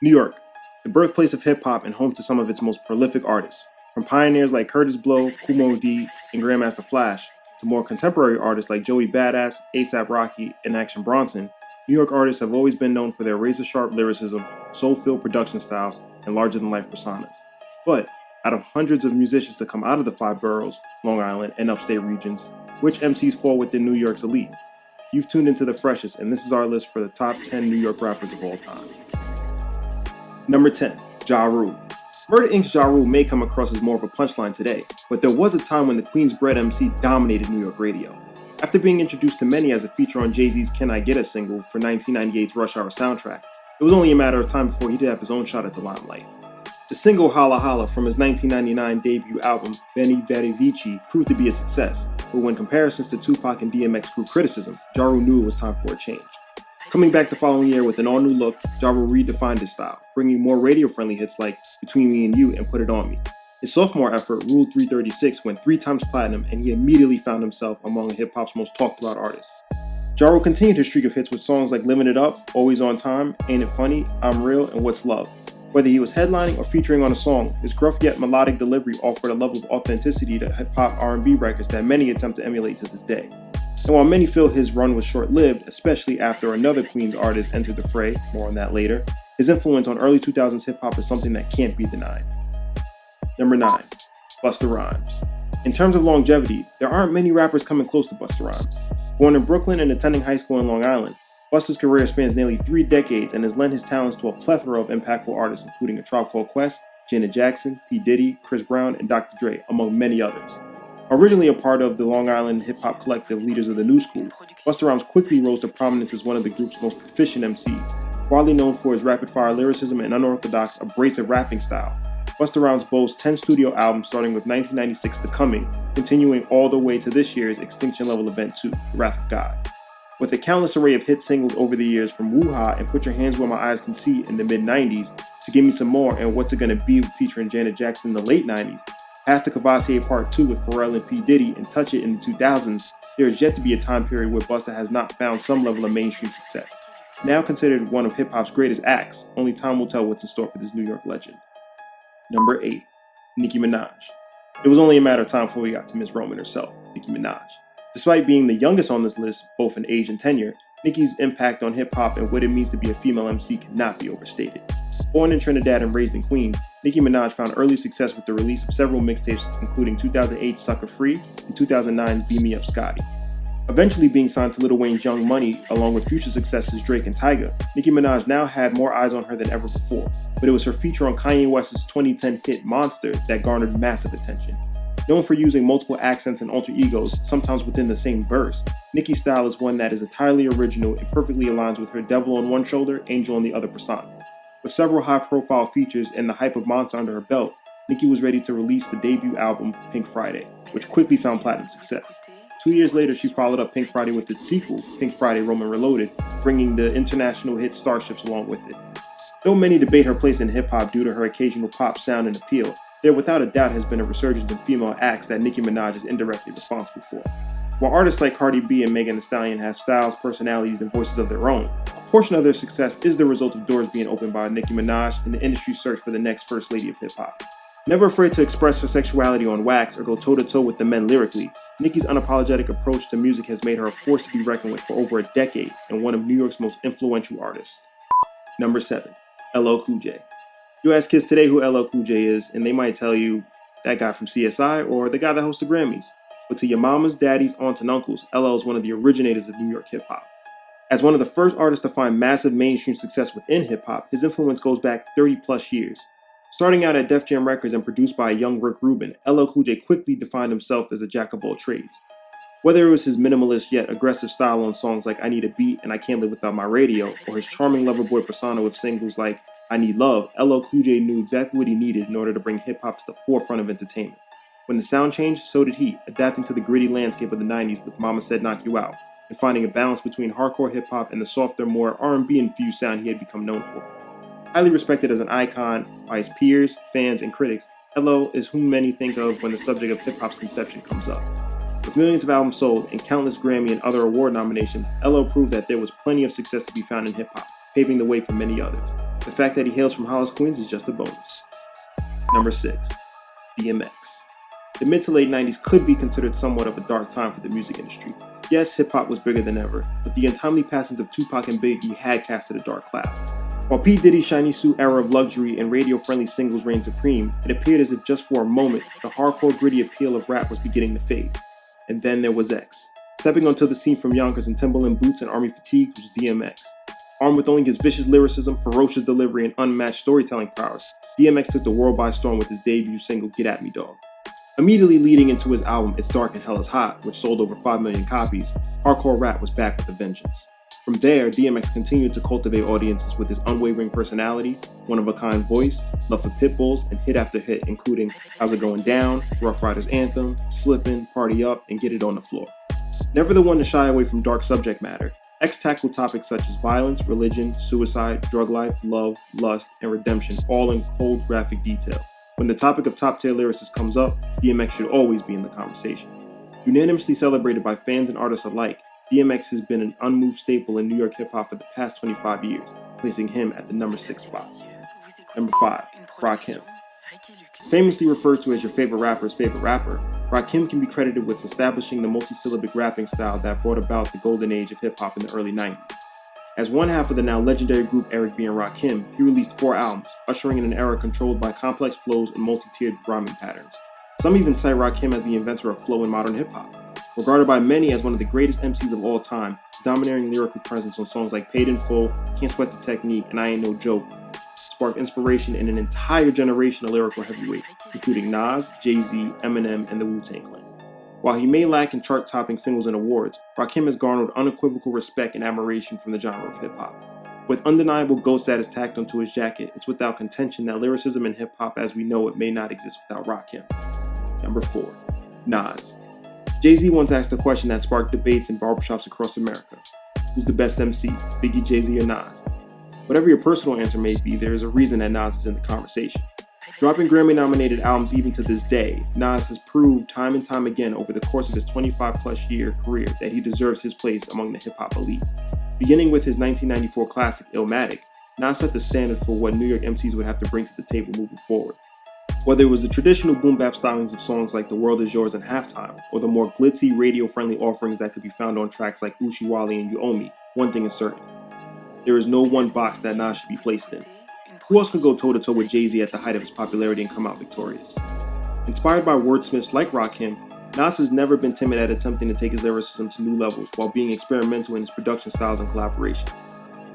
New York, the birthplace of hip hop and home to some of its most prolific artists. From pioneers like Kurtis Blow, Kool Moe Dee, and Grandmaster Flash, to more contemporary artists like Joey Badass, A$AP Rocky, and Action Bronson, New York artists have always been known for their razor-sharp lyricism, soul-filled production styles, and larger-than-life personas. But, out of hundreds of musicians to come out of the five boroughs, Long Island, and upstate regions, which MCs fall within New York's elite? You've tuned into The Freshest, and this is our list for the top 10 New York rappers of all time. Number 10, Ja Rule. Murder Inc.'s Ja Rule may come across as more of a punchline today, but there was a time when the Queensbred MC dominated New York radio. After being introduced to many as a feature on Jay-Z's Can I Get It single for 1998's Rush Hour soundtrack, it was only a matter of time before he'd have his own shot at the limelight. The single Holla Holla from his 1999 debut album Veni Vidi Vici proved to be a success, but when comparisons to Tupac and DMX drew criticism, Ja Rule knew it was time for a change. Coming back the following year with an all-new look, Ja Rule redefined his style, bringing more radio-friendly hits like Between Me and You and Put It On Me. His sophomore effort, Rule 336, went 3 times platinum, and he immediately found himself among hip-hop's most talked-about artists. Ja Rule continued his streak of hits with songs like Livin' It Up, Always on Time, Ain't It Funny, I'm Real, and What's Love. Whether he was headlining or featuring on a song, his gruff yet melodic delivery offered a level of authenticity to hip-hop R&B records that many attempt to emulate to this day. And while many feel his run was short-lived, especially after another Queens artist entered the fray, more on that later, his influence on early 2000s hip-hop is something that can't be denied. Number 9, Busta Rhymes. In terms of longevity, there aren't many rappers coming close to Busta Rhymes. Born in Brooklyn and attending high school in Long Island, Busta's career spans nearly 3 decades and has lent his talents to a plethora of impactful artists, including A Tribe Called Quest, Janet Jackson, P. Diddy, Chris Brown, and Dr. Dre, among many others. Originally a part of the Long Island hip-hop collective Leaders of the New School, Busta Rhymes quickly rose to prominence as one of the group's most proficient MCs. Widely known for his rapid-fire lyricism and unorthodox, abrasive rapping style, Busta Rhymes boasts 10 studio albums starting with 1996 The Coming, continuing all the way to this year's Extinction Level Event 2, The Wrath of God. With a countless array of hit singles over the years from Woo-Ha and Put Your Hands Where My Eyes Can See in the mid-90s, to Give Me Some More and What's It Gonna Be featuring Janet Jackson in the late 90s, past the Cavassier Part 2 with Pharrell and P. Diddy and Touch It in the 2000s, there is yet to be a time period where Busta has not found some level of mainstream success. Now considered one of hip-hop's greatest acts, only time will tell what's in store for this New York legend. Number 8, Nicki Minaj. It was only a matter of time before we got to Miss Roman herself, Nicki Minaj. Despite being the youngest on this list, both in age and tenure, Nicki's impact on hip-hop and what it means to be a female MC cannot be overstated. Born in Trinidad and raised in Queens, Nicki Minaj found early success with the release of several mixtapes, including 2008's Sucker Free and 2009's Beam Me Up Scotty. Eventually being signed to Lil Wayne's Young Money, along with future successes Drake and Tyga, Nicki Minaj now had more eyes on her than ever before, but it was her feature on Kanye West's 2010 hit Monster that garnered massive attention. Known for using multiple accents and alter egos, sometimes within the same verse, Nicki's style is one that is entirely original and perfectly aligns with her devil on one shoulder, angel on the other persona. With several high-profile features and the hype of Monster under her belt, Nicki was ready to release the debut album, Pink Friday, which quickly found platinum success. 2 years later, she followed up Pink Friday with its sequel, Pink Friday Roman Reloaded, bringing the international hit Starships along with it. Though many debate her place in hip-hop due to her occasional pop sound and appeal, there without a doubt has been a resurgence in female acts that Nicki Minaj is indirectly responsible for. While artists like Cardi B and Megan Thee Stallion have styles, personalities, and voices of their own, a portion of their success is the result of doors being opened by Nicki Minaj in the industry's search for the next first lady of hip-hop. Never afraid to express her sexuality on wax or go toe-to-toe with the men lyrically, Nicki's unapologetic approach to music has made her a force to be reckoned with for over a decade and one of New York's most influential artists. Number 7, LL Cool J. You ask kids today who LL Cool J is, and they might tell you that guy from CSI or the guy that hosts the Grammys. But to your mamas, daddies, aunts, and uncles, LL is one of the originators of New York hip-hop. As one of the first artists to find massive mainstream success within hip-hop, his influence goes back 30-plus years. Starting out at Def Jam Records and produced by a young Rick Rubin, LL Cool J quickly defined himself as a jack of all trades. Whether it was his minimalist yet aggressive style on songs like I Need a Beat and I Can't Live Without My Radio, or his charming lover boy persona with singles like I Need Love, LL Cool J knew exactly what he needed in order to bring hip-hop to the forefront of entertainment. When the sound changed, so did he, adapting to the gritty landscape of the 90s with Mama Said Knock You Out, and finding a balance between hardcore hip-hop and the softer, more R&B-infused sound he had become known for. Highly respected as an icon by his peers, fans, and critics, LL is whom many think of when the subject of hip-hop's conception comes up. With millions of albums sold and countless Grammy and other award nominations, LL proved that there was plenty of success to be found in hip-hop, paving the way for many others. The fact that he hails from Hollis, Queens is just a bonus. Number 6. DMX. The mid to late 90s could be considered somewhat of a dark time for the music industry. Yes, hip-hop was bigger than ever, but the untimely passings of Tupac and Biggie had casted a dark cloud. While P. Diddy's shiny suit era of luxury and radio-friendly singles reigned supreme, it appeared as if just for a moment, the hardcore gritty appeal of rap was beginning to fade. And then there was X. Stepping onto the scene from Yonkers in Timberland boots and army fatigues was DMX. Armed with only his vicious lyricism, ferocious delivery, and unmatched storytelling prowess, DMX took the world by storm with his debut single, Get At Me Dog. Immediately leading into his album, It's Dark and Hell Is Hot, which sold over 5 million copies, hardcore rap was back with a vengeance. From there, DMX continued to cultivate audiences with his unwavering personality, one-of-a-kind voice, love for pit bulls, and hit after hit, including How's It Going Down, Rough Riders Anthem, Slippin', Party Up, and Get It On The Floor. Never the one to shy away from dark subject matter, X tackled topics such as violence, religion, suicide, drug life, love, lust, and redemption, all in cold, graphic detail. When the topic of top-tier lyricists comes up, DMX should always be in the conversation. Unanimously celebrated by fans and artists alike, DMX has been an unmoved staple in New York hip-hop for the past 25 years, placing him at the number 6 spot. Number 5. Rakim. Famously referred to as your favorite rapper's favorite rapper, Rakim can be credited with establishing the multisyllabic rapping style that brought about the golden age of hip-hop in the early 90s. As one half of the now legendary group Eric B. and Rakim, he released 4 albums, ushering in an era controlled by complex flows and multi-tiered rhyming patterns. Some even cite Rakim as the inventor of flow in modern hip-hop. Regarded by many as one of the greatest MCs of all time, his domineering lyrical presence on songs like Paid in Full, Can't Sweat the Technique, and I Ain't No Joke sparked inspiration in an entire generation of lyrical heavyweights, including Nas, Jay-Z, Eminem, and the Wu-Tang Clan. While he may lack in chart-topping singles and awards, Rakim has garnered unequivocal respect and admiration from the genre of hip-hop. With undeniable ghost status tacked onto his jacket, it's without contention that lyricism in hip-hop as we know it may not exist without Rakim. Number 4. Nas. Jay-Z once asked a question that sparked debates in barbershops across America. Who's the best MC, Biggie, Jay-Z, or Nas? Whatever your personal answer may be, there is a reason that Nas is in the conversation. Dropping Grammy-nominated albums even to this day, Nas has proved time and time again over the course of his 25-plus year career that he deserves his place among the hip-hop elite. Beginning with his 1994 classic, Illmatic, Nas set the standard for what New York MCs would have to bring to the table moving forward. Whether it was the traditional boom-bap stylings of songs like The World Is Yours and Halftime, or the more glitzy, radio-friendly offerings that could be found on tracks like Uchi Wally and You Owe Me, one thing is certain. There is no one box that Nas should be placed in. Who else could go toe-to-toe with Jay-Z at the height of his popularity and come out victorious? Inspired by wordsmiths like Rakim, Nas has never been timid at attempting to take his lyricism to new levels while being experimental in his production styles and collaborations.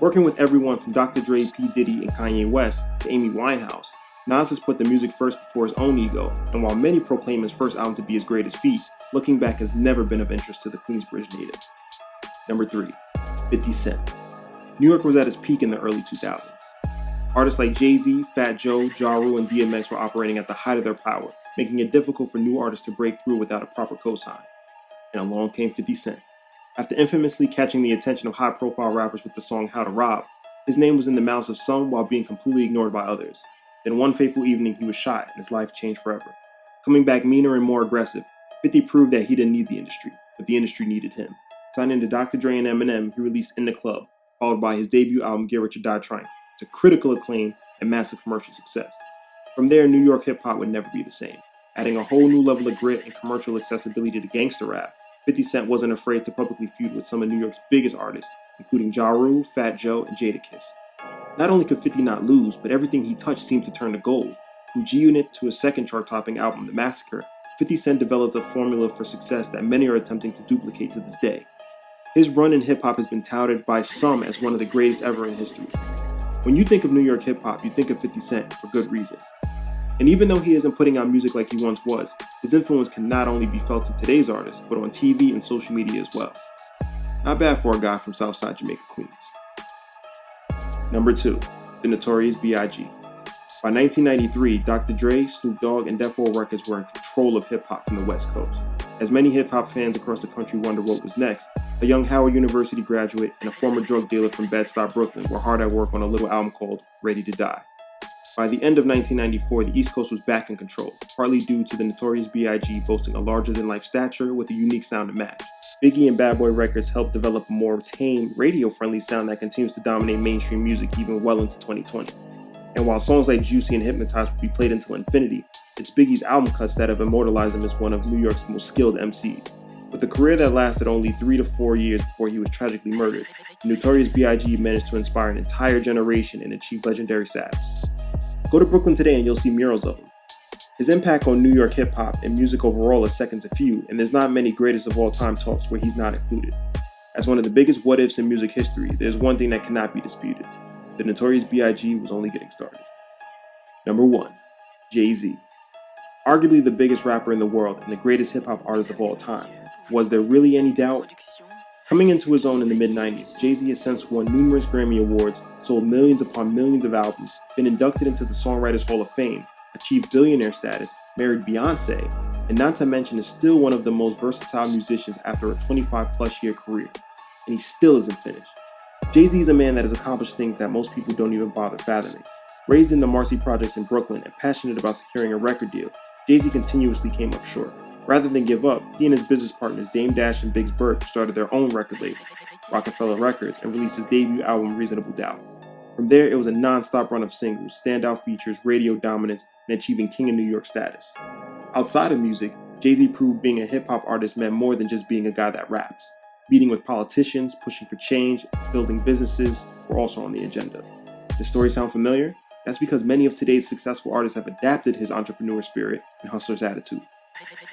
Working with everyone from Dr. Dre, P. Diddy, and Kanye West to Amy Winehouse, Nas has put the music first before his own ego, and while many proclaim his first album to be his greatest feat, looking back has never been of interest to the Queensbridge native. Number 3. 50 Cent. New York was at its peak in the early 2000s. Artists like Jay-Z, Fat Joe, Ja Rule, and DMX were operating at the height of their power, making it difficult for new artists to break through without a proper cosign. And along came 50 Cent. After infamously catching the attention of high-profile rappers with the song How to Rob, his name was in the mouths of some while being completely ignored by others. Then one fateful evening, he was shot, and his life changed forever. Coming back meaner and more aggressive, 50 proved that he didn't need the industry, but the industry needed him. Signing to Dr. Dre and Eminem, he released In the Club, followed by his debut album Get Rich or Die Trying, to critical acclaim and massive commercial success. From there, New York hip-hop would never be the same. Adding a whole new level of grit and commercial accessibility to gangster rap, 50 Cent wasn't afraid to publicly feud with some of New York's biggest artists, including Ja Rule, Fat Joe, and Jadakiss. Not only could 50 not lose, but everything he touched seemed to turn to gold. From G-Unit to his second chart-topping album, The Massacre, 50 Cent developed a formula for success that many are attempting to duplicate to this day. His run in hip-hop has been touted by some as one of the greatest ever in history. When you think of New York hip-hop, you think of 50 Cent for good reason. And even though he isn't putting out music like he once was, his influence can not only be felt in today's artists, but on TV and social media as well. Not bad for a guy from Southside Jamaica, Queens. Number 2. The Notorious B.I.G. By 1993, Dr. Dre, Snoop Dogg, and Death Row Records were in control of hip-hop from the West Coast. As many hip-hop fans across the country wonder what was next, a young Howard University graduate and a former drug dealer from Bed-Stuy, Brooklyn were hard at work on a little album called Ready to Die. By the end of 1994, the East Coast was back in control, partly due to the Notorious B.I.G. boasting a larger-than-life stature with a unique sound to match. Biggie and Bad Boy Records helped develop a more tame, radio-friendly sound that continues to dominate mainstream music even well into 2020. And while songs like Juicy and Hypnotized will be played until infinity, it's Biggie's album cuts that have immortalized him as one of New York's most skilled MCs. With a career that lasted only 3 to 4 years before he was tragically murdered, the Notorious B.I.G. managed to inspire an entire generation and achieve legendary status. Go to Brooklyn today and you'll see murals of him. His impact on New York hip-hop and music overall is second to few, and there's not many greatest of all time talks where he's not included. As one of the biggest what-ifs in music history, there's one thing that cannot be disputed. The Notorious B.I.G. was only getting started. Number 1. Jay-Z. Arguably the biggest rapper in the world and the greatest hip-hop artist of all time. Was there really any doubt? Coming into his own in the mid-90s, Jay-Z has since won numerous Grammy Awards, sold millions upon millions of albums, been inducted into the Songwriters Hall of Fame, achieved billionaire status, married Beyonce, and not to mention is still one of the most versatile musicians after a 25-plus year career. And he still isn't finished. Jay-Z is a man that has accomplished things that most people don't even bother fathoming. Raised in the Marcy Projects in Brooklyn and passionate about securing a record deal, Jay-Z continuously came up short. Rather than give up, he and his business partners Dame Dash and Biggs Burke started their own record label, Rockefeller Records, and released his debut album Reasonable Doubt. From there, it was a non-stop run of singles, standout features, radio dominance, and achieving King of New York status. Outside of music, Jay-Z proved being a hip-hop artist meant more than just being a guy that raps. Meeting with politicians, pushing for change, building businesses were also on the agenda. Does story sound familiar? That's because many of today's successful artists have adapted his entrepreneur spirit and hustler's attitude.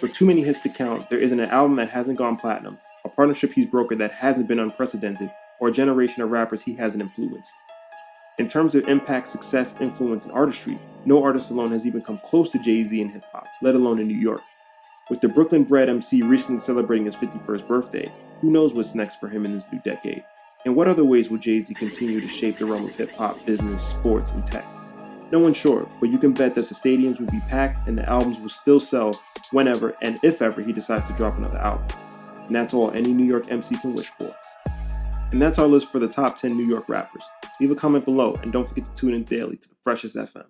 With too many hits to count, there isn't an album that hasn't gone platinum, a partnership he's brokered that hasn't been unprecedented, or a generation of rappers he hasn't influenced. In terms of impact, success, influence, and artistry, no artist alone has even come close to Jay-Z in hip-hop, let alone in New York. With the Brooklyn-bred MC recently celebrating his 51st birthday, who knows what's next for him in this new decade? In what other ways will Jay-Z continue to shape the realm of hip-hop, business, sports, and tech? No one's sure, but you can bet that the stadiums will be packed and the albums will still sell whenever and if ever he decides to drop another album. And that's all any New York MC can wish for. And that's our list for the top 10 New York rappers. Leave a comment below and don't forget to tune in daily to the Freshest FM.